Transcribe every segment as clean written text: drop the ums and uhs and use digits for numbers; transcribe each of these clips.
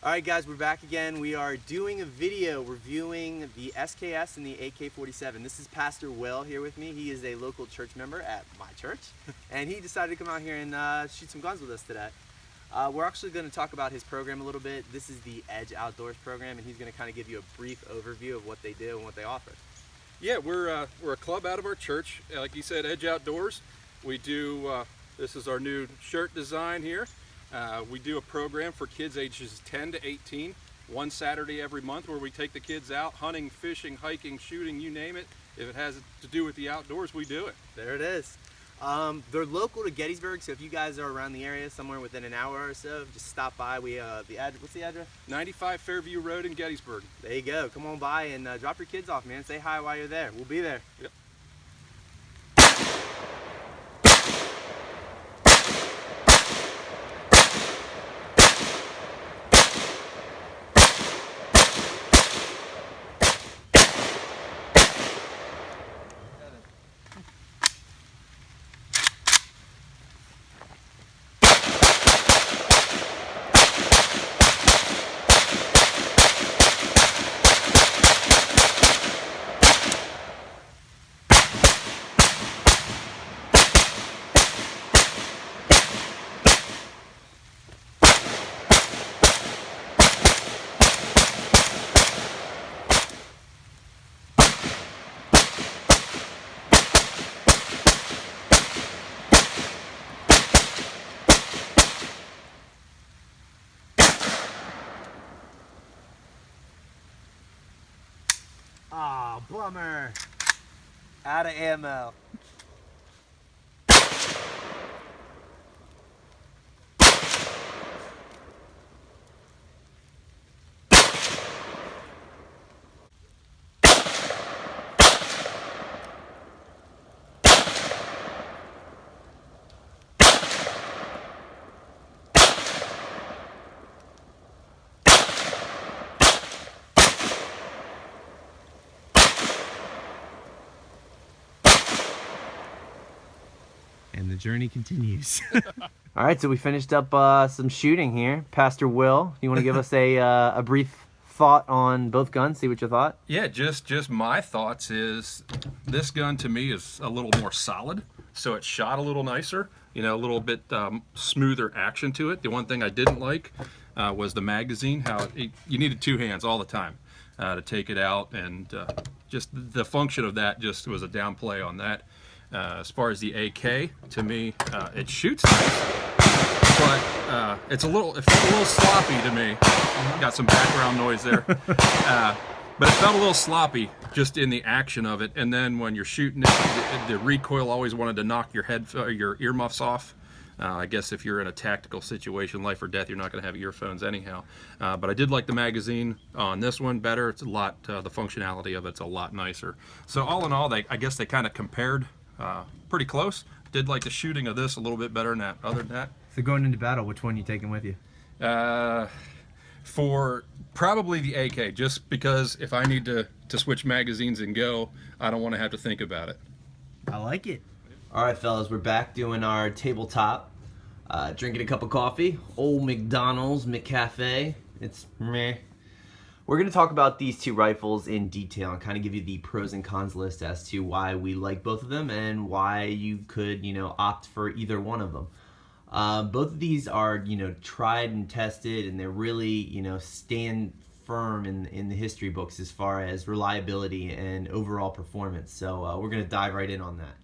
Alright guys, we're back again. We are doing a video reviewing the SKS and the AK-47. This is Pastor Will here with me. He is a local church member at my church. And he decided to come out here and shoot some guns with us today. We're actually going to talk about his program a little bit. This is the Edge Outdoors program, and he's going to kind of give you a brief overview of what they do and what they offer. Yeah, we're a club out of our church. Like you said, Edge Outdoors. We do, this is our new shirt design here. We do a program for kids ages 10 to 18, one Saturday every month, where we take the kids out hunting, fishing, hiking, shooting, you name it. If it has to do with the outdoors, we do it. There it is. They're local to Gettysburg, so if you guys are around the area, somewhere within an hour or so, just stop by. What's the address? 95 Fairview Road in Gettysburg. There you go. Come on by and drop your kids off, man. Say hi while you're there. We'll be there. Yep. Ah, bummer. Out of ammo. And the journey continues. All right, so we finished up some shooting here. Pastor Will, you want to give us a brief thought on both guns, see what you thought? Yeah, just my thoughts is this gun to me is a little more solid, so it shot a little nicer, you know, a little bit smoother action to it. The one thing I didn't like was the magazine, how you needed two hands all the time to take it out, and just the function of that just was a downplay on that. As far as the AK, to me, it shoots nice, but it felt a little sloppy to me. Got some background noise there, but it felt a little sloppy just in the action of it. And then when you're shooting it, the recoil always wanted to knock your earmuffs off. I guess if you're in a tactical situation, life or death, you're not going to have earphones anyhow. But I did like the magazine on this one better. It's a lot, the functionality of it's a lot nicer. So all in all, I guess they kind of compared. Pretty close. Did like the shooting of this a little bit better than that. Other than that, So going into battle, which one are you taking with you? For probably the AK, just because if I need to switch magazines and go, I don't want to have to think about it. I like it. All right, fellas, we're back doing our tabletop. Drinking a cup of coffee. Old McDonald's McCafe. It's meh. We're going to talk about these two rifles in detail and kind of give you the pros and cons list as to why we like both of them and why you could, opt for either one of them. Both of these are, tried and tested, and they're really, stand firm in the history books as far as reliability and overall performance. So we're going to dive right in on that.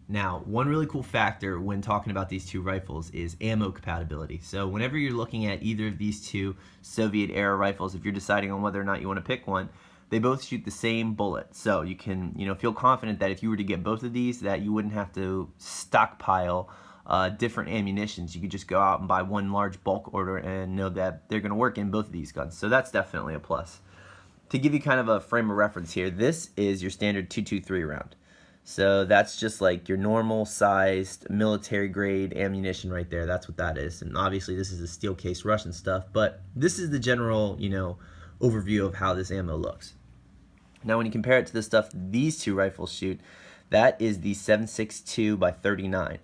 Now, one really cool factor when talking about these two rifles is ammo compatibility. So whenever you're looking at either of these two Soviet-era rifles, if you're deciding on whether or not you want to pick one, they both shoot the same bullet. So you can, feel confident that if you were to get both of these, that you wouldn't have to stockpile different ammunitions. You could just go out and buy one large bulk order and know that they're going to work in both of these guns. So that's definitely a plus. To give you kind of a frame of reference here, this is your standard .223 round. So that's just like your normal sized military grade ammunition right there. That's what that is. And obviously this is a steel case Russian stuff, but this is the general, overview of how this ammo looks. Now when you compare it to the stuff these two rifles shoot, that is the 7.62 by 39.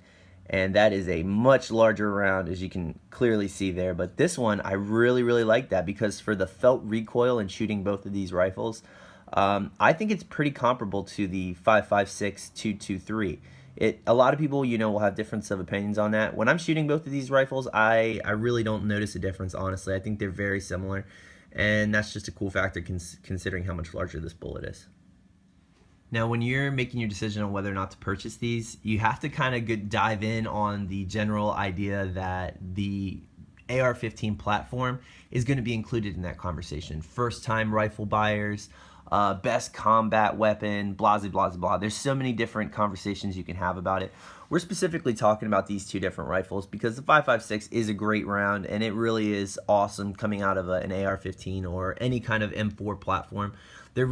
and that is a much larger round, as you can clearly see there. But this one, I really like that, because for the felt recoil and shooting both of these rifles, I think it's pretty comparable to the 5.56 223. A lot of people, you know, will have difference of opinions on that. When I'm shooting both of these rifles, I really don't notice a difference, honestly. I think they're very similar, and that's just a cool factor considering how much larger this bullet is. Now, when you're making your decision on whether or not to purchase these, you have to kind of dive in on the general idea that the AR-15 platform is going to be included in that conversation. First-time rifle buyers, best combat weapon, blah, blah, blah, blah. There's so many different conversations you can have about it. We're specifically talking about these two different rifles because the 5.56 is a great round, and it really is awesome coming out of an AR-15 or any kind of M4 platform. They're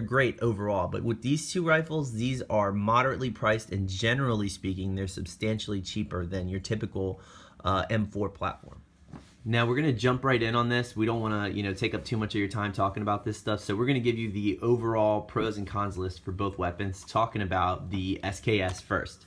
great overall. But with these two rifles, these are moderately priced, and generally speaking, they're substantially cheaper than your typical M4 platform. Now we're going to jump right in on this. We don't want to, take up too much of your time talking about this stuff. So we're going to give you the overall pros and cons list for both weapons, talking about the SKS first.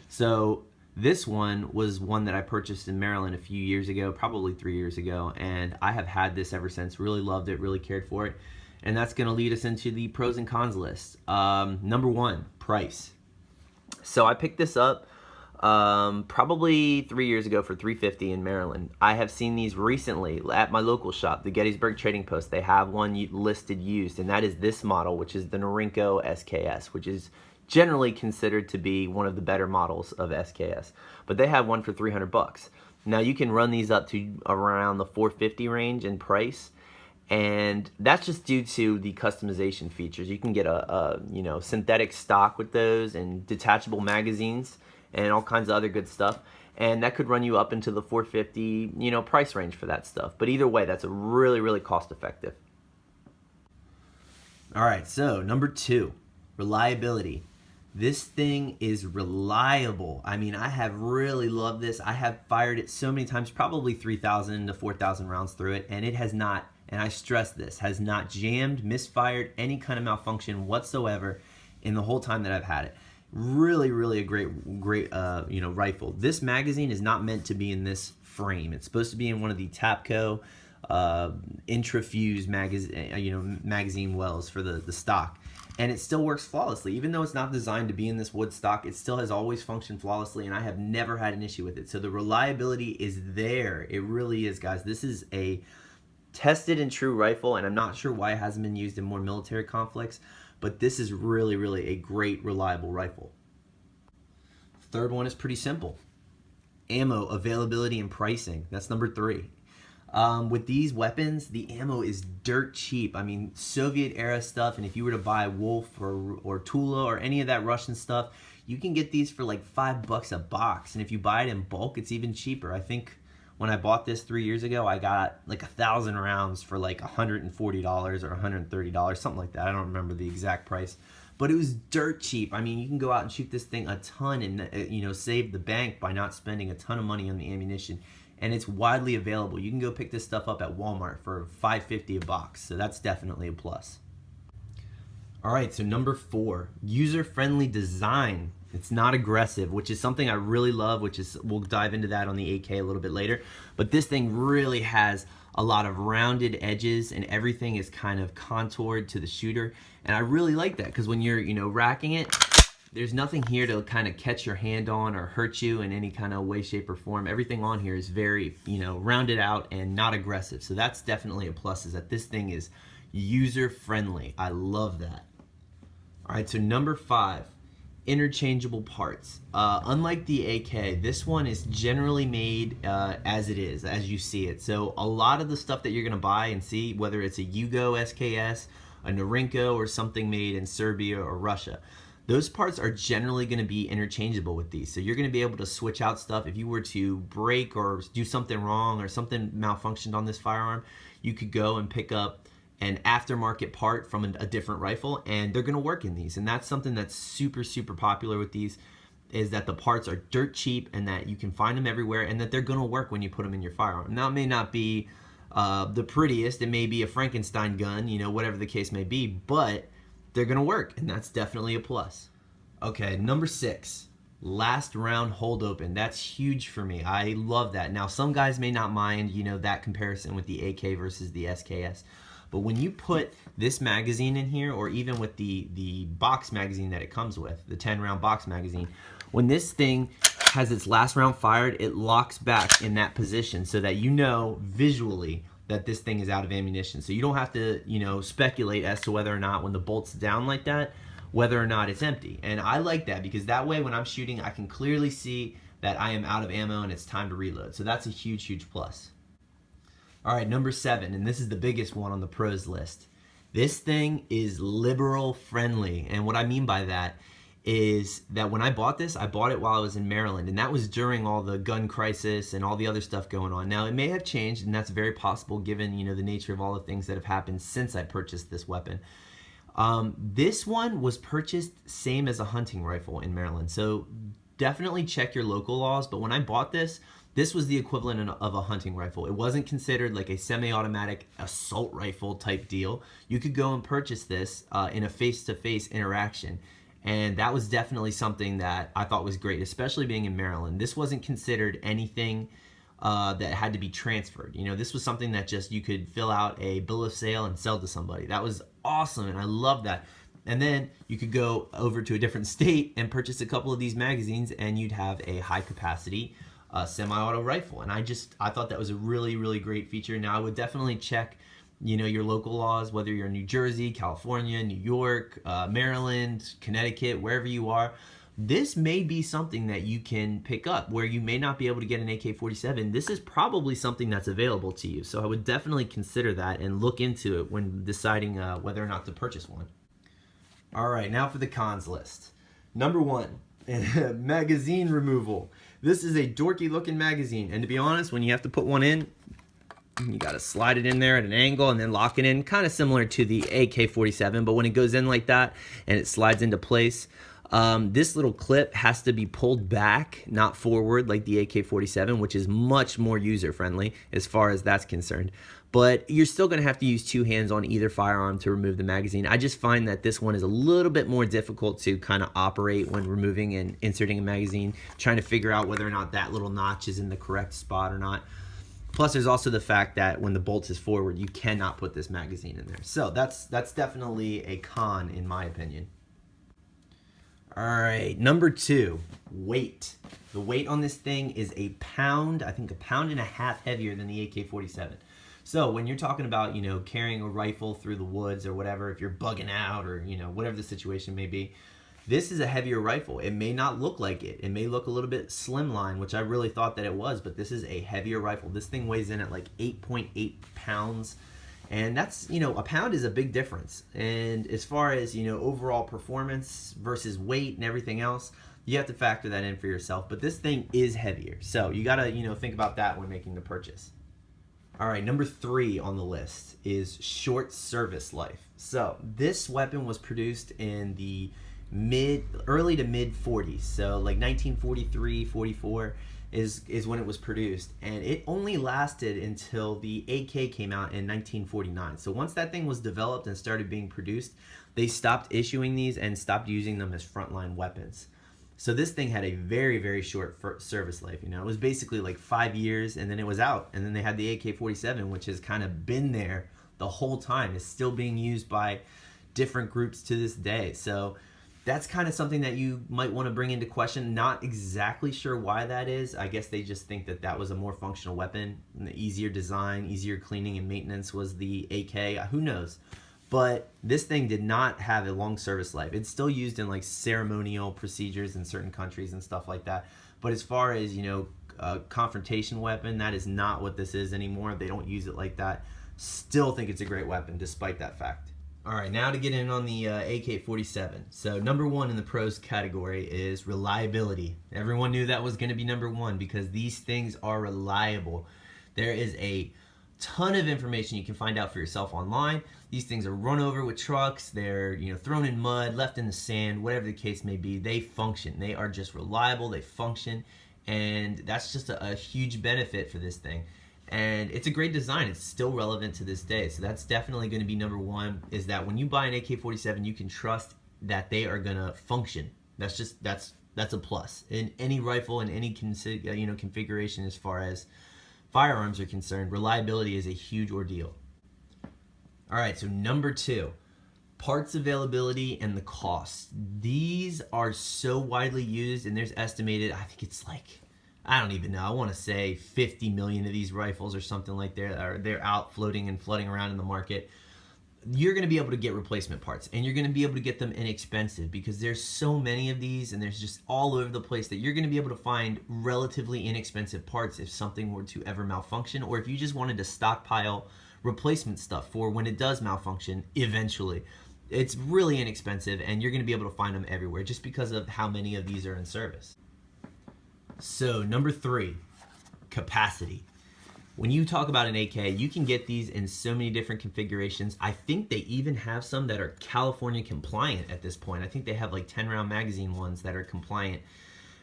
So this one was one that I purchased in Maryland a few years ago, probably 3 years ago, and I have had this ever since. Really loved it, really cared for it. And that's going to lead us into the pros and cons list. Number one, price. So I picked this up probably 3 years ago for $350 in Maryland. I have seen these recently at my local shop, the Gettysburg Trading Post. They have one listed used, and that is this model, which is the Norinco SKS, which is generally considered to be one of the better models of SKS. But they have one for $300. Now you can run these up to around the $450 range in price, and that's just due to the customization features. You can get a synthetic stock with those, and detachable magazines, and all kinds of other good stuff, and that could run you up into the $450 price range for that stuff. But either way, that's a really cost effective. All right, so number two, reliability. This thing is reliable. I mean, I have really loved this. I have fired it so many times, probably 3,000 to 4,000 rounds through it, and it has not, and I stress this, has not jammed, misfired, any kind of malfunction whatsoever in the whole time that I've had it. Really a great rifle. This magazine is not meant to be in this frame. It's supposed to be in one of the Tapco intrafuse magazine wells for the stock, and it still works flawlessly. Even though it's not designed to be in this wood stock, it still has always functioned flawlessly, and I have never had an issue with it. So the reliability is there. It really is, guys. This is a tested and true rifle, and I'm not sure why it hasn't been used in more military conflicts, but this is really a great, reliable rifle. Third one is pretty simple. Ammo availability and pricing. That's number three. With these weapons, the ammo is dirt cheap. I mean, Soviet era stuff, and if you were to buy Wolf or Tula or any of that Russian stuff, you can get these for like $5 a box. And if you buy it in bulk, it's even cheaper. I think when I bought this 3 years ago, I got like 1,000 rounds for like $140 or $130, something like that. I don't remember the exact price, but it was dirt cheap. I mean, you can go out and shoot this thing a ton and save the bank by not spending a ton of money on the ammunition. And it's widely available. You can go pick this stuff up at Walmart for $5.50 a box, so that's definitely a plus. All right, so number four, user-friendly design. It's not aggressive, which is something I really love, we'll dive into that on the AK a little bit later. But this thing really has a lot of rounded edges, and everything is kind of contoured to the shooter. And I really like that, because when you're, racking it, there's nothing here to kind of catch your hand on or hurt you in any kind of way, shape, or form. Everything on here is very, rounded out and not aggressive. So that's definitely a plus, is that this thing is user-friendly. I love that. All right, so number five, interchangeable parts. Unlike the AK, this one is generally made as it is, as you see it. So a lot of the stuff that you're gonna buy and see, whether it's a Yugo SKS, a Norinco, or something made in Serbia or Russia, those parts are generally going to be interchangeable with these. So you're going to be able to switch out stuff. If you were to break or do something wrong or something malfunctioned on this firearm, you could go and pick up an aftermarket part from a different rifle, and they're going to work in these. And that's something that's super popular with these, is that the parts are dirt cheap and that you can find them everywhere, and that they're going to work when you put them in your firearm. Now, it may not be the prettiest. It may be a Frankenstein gun, whatever the case may be, but they're gonna work, and that's definitely a plus. Okay, number six, last round hold open. That's huge for me. I love that. Now, some guys may not mind, you know, that comparison with the AK versus the SKS. But when you put this magazine in here, or even with the box magazine that it comes with, the 10-round box magazine, when this thing has its last round fired, it locks back in that position so that you know visually that this thing is out of ammunition. So you don't have to, you know, speculate as to whether or not, when the bolt's down like that, whether or not it's empty. And I like that, because that way when I'm shooting, I can clearly see that I am out of ammo and it's time to reload. So that's a huge, huge plus. All right, number 7, and this is the biggest one on the pros list. This thing is liberal friendly. And what I mean by that is that when I bought this, I bought it while I was in Maryland, and that was during all the gun crisis and all the other stuff going on. Now, it may have changed, and that's very possible given, you know, the nature of all the things that have happened since I purchased this weapon. This one was purchased same as a hunting rifle in Maryland, so definitely check your local laws. But when I bought this, this was the equivalent of a hunting rifle. It wasn't considered like a semi-automatic assault rifle type deal. You could go and purchase this in a face-to-face interaction. And that was definitely something that I thought was great, especially being in Maryland. This wasn't considered anything that had to be transferred. You know, this was something that just you could fill out a bill of sale and sell to somebody. That was awesome, and I love that. And then you could go over to a different state and purchase a couple of these magazines, and you'd have a high-capacity semi-auto rifle. And I thought that was a really, really great feature. Now, I would definitely check, you know, your local laws, whether you're in New Jersey, California, New York, Maryland, Connecticut, wherever you are. This may be something that you can pick up where you may not be able to get an AK-47. This is probably something that's available to you. So I would definitely consider that and look into it when deciding whether or not to purchase one. All right, now for the cons list. Number 1, magazine removal. This is a dorky looking magazine, and to be honest, when you have to put one in, you got to slide it in there at an angle and then lock it in, kind of similar to the AK-47, but when it goes in like that and it slides into place, this little clip has to be pulled back, not forward like the AK-47, which is much more user-friendly as far as that's concerned. But you're still going to have to use 2 hands on either firearm to remove the magazine. I just find that this one is a little bit more difficult to kind of operate when removing and inserting a magazine, trying to figure out whether or not that little notch is in the correct spot or not. Plus, there's also the fact that when the bolt is forward, you cannot put this magazine in there. So that's definitely a con in my opinion. All right, number 2, weight. The weight on this thing is a pound, I think 1.5 pounds heavier than the AK-47. So when you're talking about, you know, carrying a rifle through the woods or whatever, if you're bugging out or, you know, whatever the situation may be, this is a heavier rifle. It may not look like it. It may look a little bit slimline, which I really thought that it was, but this is a heavier rifle. This thing weighs in at like 8.8 pounds. And that's, you know, a pound is a big difference. And as far as, you know, overall performance versus weight and everything else, you have to factor that in for yourself. But this thing is heavier. So you got to, you know, think about that when making the purchase. All right, number 3 on the list is short service life. So this weapon was produced in the early to mid 40s. So like 1943, 44 is when it was produced, and it only lasted until the AK came out in 1949. So once that thing was developed and started being produced, they stopped issuing these and stopped using them as frontline weapons. So this thing had a very, very short service life. You know, it was basically like 5 years, and then it was out. And then they had the AK-47, which has kind of been there the whole time. It's still being used by different groups to this day. So that's kind of something that you might want to bring into question. Not exactly sure why that is. I guess they just think that that was a more functional weapon. And the easier design, easier cleaning and maintenance was the AK. Who knows? But this thing did not have a long service life. It's still used in like ceremonial procedures in certain countries and stuff like that. But as far as, you know, a confrontation weapon, that is not what this is anymore. They don't use it like that. Still think it's a great weapon despite that fact. All right, now to get in on the AK-47. So number 1 in the pros category is reliability. Everyone knew that was going to be number 1 because these things are reliable. There is a ton of information you can find out for yourself online. These things are run over with trucks. They're, you know, thrown in mud, left in the sand, whatever the case may be. They function. They are just reliable. They function, and that's just a huge benefit for this thing. And it's a great design. It's still relevant to this day. So that's definitely going to be number 1, is that when you buy an AK-47, you can trust that they are going to function. That's That's a plus. In any rifle, in any configuration as far as firearms are concerned, reliability is a huge ordeal. All right, so number 2, parts availability and the cost. These are so widely used, and there's estimated, I think it's like, I don't even know, I want to say 50 million of these rifles or something like that. They're out floating and flooding around in the market. You're going to be able to get replacement parts, and you're going to be able to get them inexpensive because there's so many of these, and there's just all over the place that you're going to be able to find relatively inexpensive parts if something were to ever malfunction, or if you just wanted to stockpile replacement stuff for when it does malfunction eventually. It's really inexpensive, and you're going to be able to find them everywhere just because of how many of these are in service. So number 3, capacity. When you talk about an AK, you can get these in so many different configurations. I think they even have some that are California compliant at this point. I think they have like 10-round magazine ones that are compliant.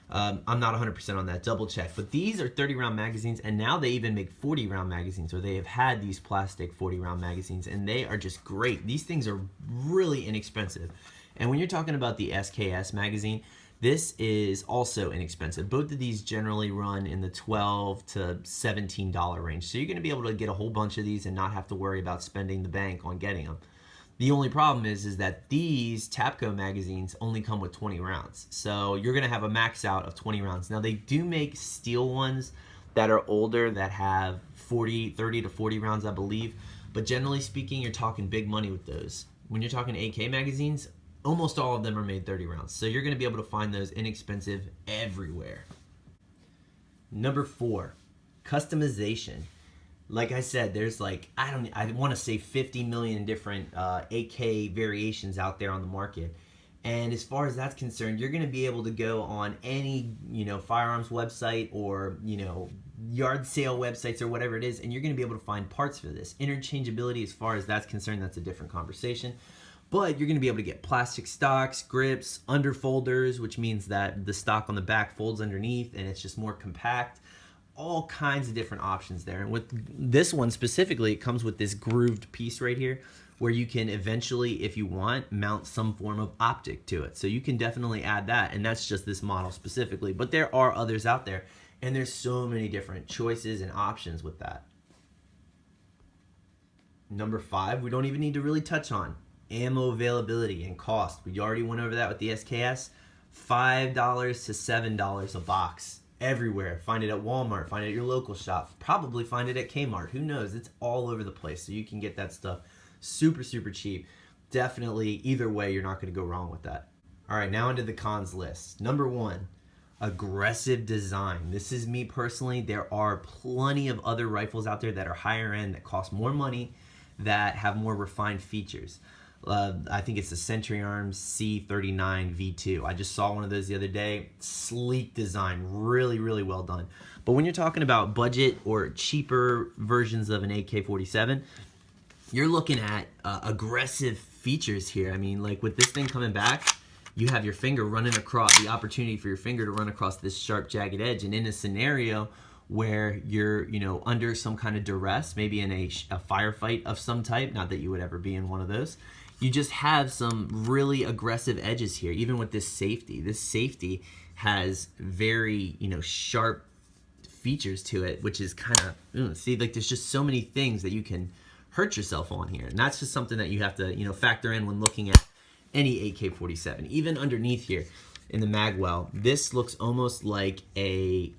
I'm not 100% on that, double check. But these are 30-round magazines, and now they even make 40-round magazines, or they have had these plastic 40-round magazines, and they are just great. These things are really inexpensive. And when you're talking about the SKS magazine, this is also inexpensive. Both of these generally run in the $12 to $17 range. So you're going to be able to get a whole bunch of these and not have to worry about spending the bank on getting them. The only problem is that these TAPCO magazines only come with 20 rounds. So you're going to have a max out of 20 rounds. Now they do make steel ones that are older that have 30 to 40 rounds, I believe. But generally speaking, you're talking big money with those. When you're talking AK magazines, almost all of them are made 30 rounds. So you're going to be able to find those inexpensive everywhere. Number 4, customization. Like I said, there's like, I want to say 50 million different AK variations out there on the market. And as far as that's concerned, you're going to be able to go on any, firearms website or, yard sale websites or whatever it is, and you're going to be able to find parts for this. Interchangeability, as far as that's concerned, that's a different conversation. But you're going to be able to get plastic stocks, grips, underfolders, which means that the stock on the back folds underneath and it's just more compact. All kinds of different options there. And with this one specifically, it comes with this grooved piece right here where you can eventually, if you want, mount some form of optic to it. So you can definitely add that, and that's just this model specifically. But there are others out there, and there's so many different choices and options with that. Number 5, we don't even need to really touch on. Ammo availability and cost. We already went over that with the SKS. $5 to $7 a box. Everywhere. Find it at Walmart, find it at your local shop, probably find it at Kmart. Who knows? It's all over the place. So you can get that stuff super, super cheap. Definitely, either way, you're not going to go wrong with that. All right, now into the cons list. Number 1, aggressive design. This is me personally. There are plenty of other rifles out there that are higher end, that cost more money, that have more refined features. I think it's the Century Arms C39 V2. I just saw one of those the other day. Sleek design, really, really well done. But when you're talking about budget or cheaper versions of an AK-47, you're looking at aggressive features here. I mean, like with this thing coming back, you have your finger running across, the opportunity for your finger to run across this sharp, jagged edge. And in a scenario where you're, under some kind of duress, maybe in a firefight of some type, not that you would ever be in one of those, you just have some really aggressive edges here. Even with this safety has very, sharp features to it, which is kind of, see, like there's just so many things that you can hurt yourself on here. And that's just something that you have to, factor in when looking at any AK-47. Even underneath here in the magwell, this looks almost like a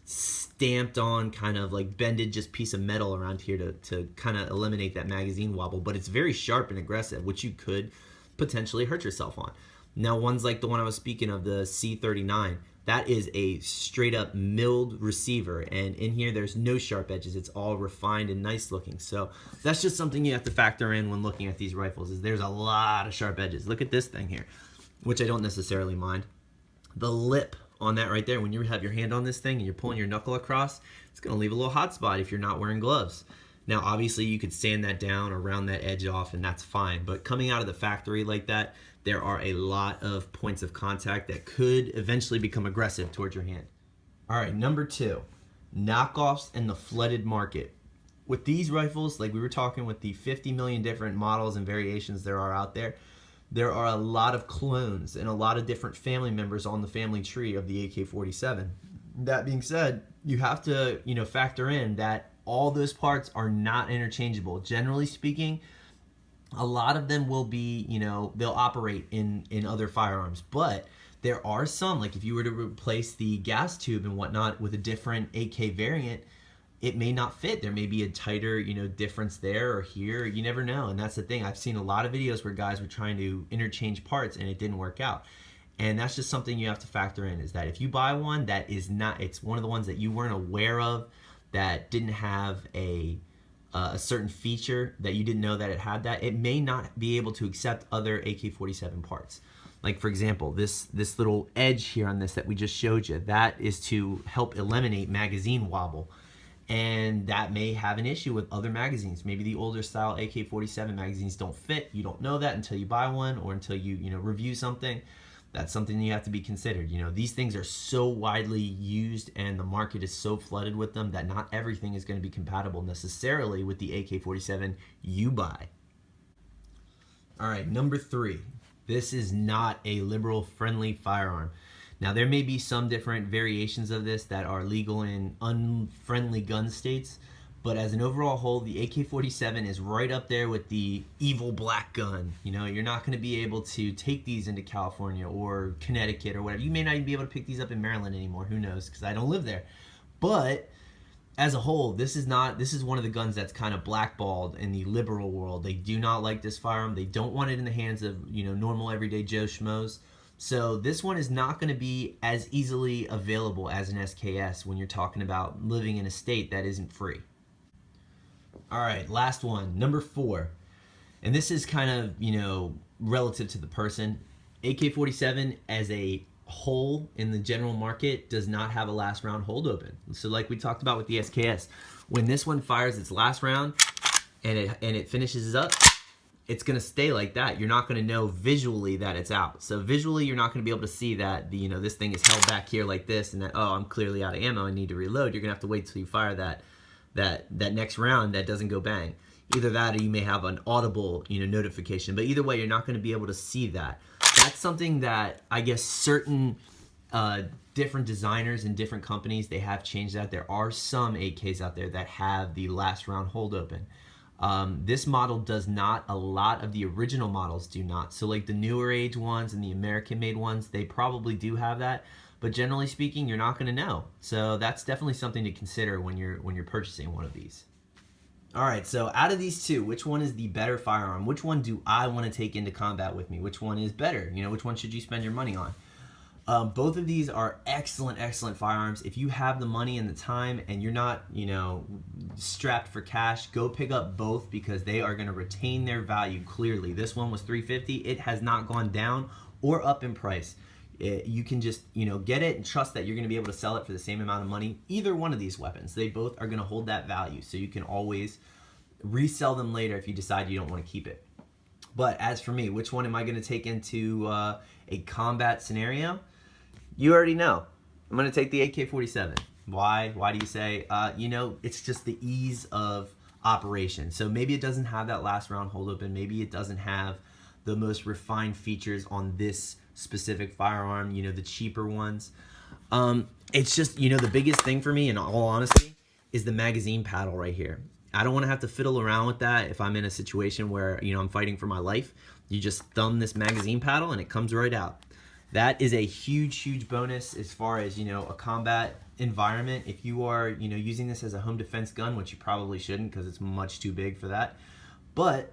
stamped on kind of like bended just piece of metal around here to kind of eliminate that magazine wobble, but it's very sharp and aggressive, which you could potentially hurt yourself on. Now, ones like the one I was speaking of, the C39, that is a straight up milled receiver, and in here there's no sharp edges. It's all refined and nice looking. So that's just something you have to factor in when looking at these rifles, is there's a lot of sharp edges. Look at this thing here, which I don't necessarily mind. The lip on that right there, when you have your hand on this thing and you're pulling your knuckle across, it's going to leave a little hot spot if you're not wearing gloves. Now, obviously, you could sand that down or round that edge off, and that's fine. But coming out of the factory like that, there are a lot of points of contact that could eventually become aggressive towards your hand. All right, number 2, knockoffs and the flooded market. With these rifles, like we were talking with the 50 million different models and variations there are out there, there are a lot of clones and a lot of different family members on the family tree of the AK-47. That being said, you have to, factor in that all those parts are not interchangeable. Generally speaking, a lot of them will be, they'll operate in other firearms, but there are some, like if you were to replace the gas tube and whatnot with a different AK variant, it may not fit. There may be a tighter, difference there or here. You never know. And that's the thing. I've seen a lot of videos where guys were trying to interchange parts and it didn't work out. And that's just something you have to factor in, is that if you buy one that is not, it's one of the ones that you weren't aware of, that didn't have a certain feature that you didn't know that it had, that it may not be able to accept other AK-47 parts. Like for example, this little edge here on this that we just showed you, that is to help eliminate magazine wobble. And that may have an issue with other magazines. Maybe the older style AK-47 magazines don't fit. You don't know that until you buy one or until you review something. That's something you have to be considered. These things are so widely used and the market is so flooded with them that not everything is going to be compatible necessarily with the AK-47 you buy. All right, number 3. This is not a liberal-friendly firearm. Now, there may be some different variations of this that are legal in unfriendly gun states, but as an overall whole, the AK-47 is right up there with the evil black gun. You're not going to be able to take these into California or Connecticut or whatever. You may not even be able to pick these up in Maryland anymore. Who knows? Because I don't live there. But as a whole, this is one of the guns that's kind of blackballed in the liberal world. They do not like this firearm. They don't want it in the hands of normal everyday Joe Schmoes. So this one is not going to be as easily available as an SKS when you're talking about living in a state that isn't free. All right, last one, number 4. And this is kind of, relative to the person. AK-47 as a whole in the general market does not have a last round hold open. So like we talked about with the SKS, when this one fires its last round and it finishes up, it's going to stay like that. You're not going to know visually that it's out. So visually, you're not going to be able to see that this thing is held back here like this, and that, oh, I'm clearly out of ammo, I need to reload. You're going to have to wait till you fire that next round that doesn't go bang. Either that or you may have an audible notification. But either way, you're not going to be able to see that. That's something that I guess certain different designers and different companies, they have changed that. There are some AKs out there that have the last round hold open. This model does not. A lot of the original models do not. So like the newer age ones and the American made ones, they probably do have that, but generally speaking, you're not going to know. So that's definitely something to consider when you're purchasing one of these. All right, so out of these two, which one is the better firearm? Which one do I want to take into combat with me? Which one is better? Which one should you spend your money on? Both of these are excellent firearms. If you have the money and the time and you're not, strapped for cash, go pick up both because they are going to retain their value clearly. This one was $350. It has not gone down or up in price. You can just, get it and trust that you're going to be able to sell it for the same amount of money. Either one of these weapons, they both are going to hold that value. So you can always resell them later if you decide you don't want to keep it. But as for me, which one am I going to take into a combat scenario? You already know. I'm going to take the AK-47. Why? Why do you say? It's just the ease of operation. So maybe it doesn't have that last round hold open. Maybe it doesn't have the most refined features on this specific firearm, the cheaper ones. It's just, the biggest thing for me, in all honesty, is the magazine paddle right here. I don't want to have to fiddle around with that if I'm in a situation where, I'm fighting for my life. You just thumb this magazine paddle and it comes right out. That is a huge bonus as far as, a combat environment. If you are, using this as a home defense gun, which you probably shouldn't because it's much too big for that. But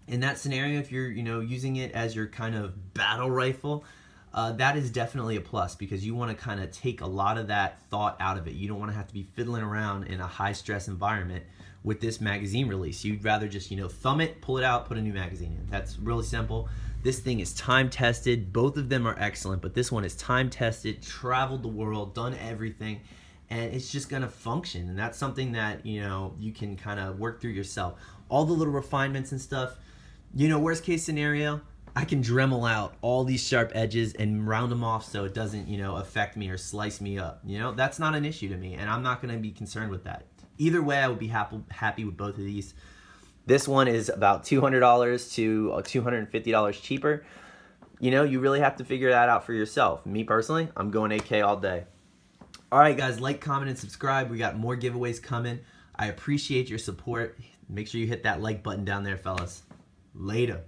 in that scenario, if you're, using it as your kind of battle rifle, that is definitely a plus because you want to kind of take a lot of that thought out of it. You don't want to have to be fiddling around in a high stress environment with this magazine release. You'd rather just, thumb it, pull it out, put a new magazine in. That's really simple. This thing is time tested. Both of them are excellent, but this one is time tested, traveled the world, done everything, and it's just gonna function. And that's something that, you can kind of work through yourself. All the little refinements and stuff, worst case scenario, I can Dremel out all these sharp edges and round them off so it doesn't, affect me or slice me up. That's not an issue to me, and I'm not gonna be concerned with that. Either way, I would be happy with both of these. This one is about $200 to $250 cheaper. You know, you really have to figure that out for yourself. Me personally, I'm going AK all day. All right, guys, like, comment, and subscribe. We got more giveaways coming. I appreciate your support. Make sure you hit that like button down there, fellas. Later.